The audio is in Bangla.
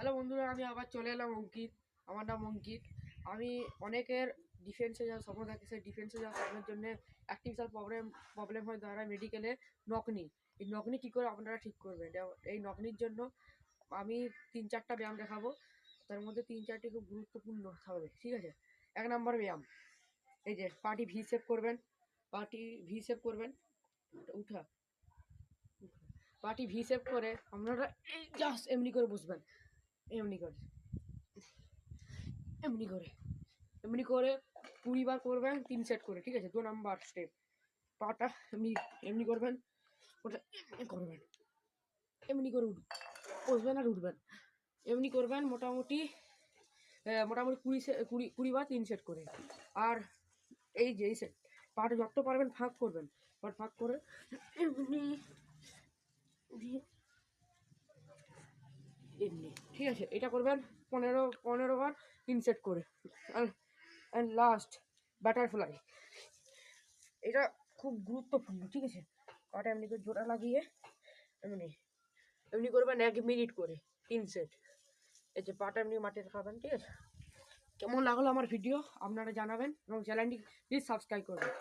হ্যালো বন্ধুরা, আমি আবার চলে এলাম অঙ্কিত। আমার নাম অঙ্কিত। আমি অনেকের ডিফেন্সে যাওয়ার স্বপ্ন থাকে, সেই ডিফেন্সে যাওয়ার স্বপ্নের জন্য একটি বিশাল প্রবলেম হয় দাঁড়ায় মেডিকেলে নকনি। এই নকনি কী করে আপনারা ঠিক করবেন? এই নকনির জন্য আমি 3-4টা ব্যায়াম দেখাবো। তার মধ্যে 3-4টি খুব গুরুত্বপূর্ণ হবে, ঠিক আছে? 1 নম্বর ব্যায়াম, এই যে পাটি ভি শেপ করবেন। পাটি ভি শেপ করবেন, উঠা পাটি ভি শেপ করে আপনারা এই জাস্ট এমনি করে বসবেন, এমনি করে এমনি করে এমনি করে 20 বার করবেন, 3 সেট করে, ঠিক আছে? 2 নাম্বার স্টেপ, পাটা এমনি এমনি করবেন, ওটা এমনি করবেন, এমনি করে বসবেন আর উঠবেন, এমনি করবেন মোটামুটি 20 বার 3 সেট করে। আর এই যে এই সেট পাটা যত পারবেন ফাঁক করবেন, ফাঁক করে এমনি এমনি, ঠিক আছে? এটা করবেন 15 বার 3 সেট করে। অ্যান্ড লাস্ট বাটারফ্লাই, এটা খুব গুরুত্বপূর্ণ, ঠিক আছে? পাটা এমনি করে জোড়া লাগিয়ে এমনি এমনি করবেন 1 মিনিট করে 3 সেট। এই যে পাটা এমনি মাটিতে খাবেন, ঠিক আছে? কেমন লাগলো আমার ভিডিও আপনারা জানাবেন এবং চ্যানেলটি প্লিজ সাবস্ক্রাইব করবেন।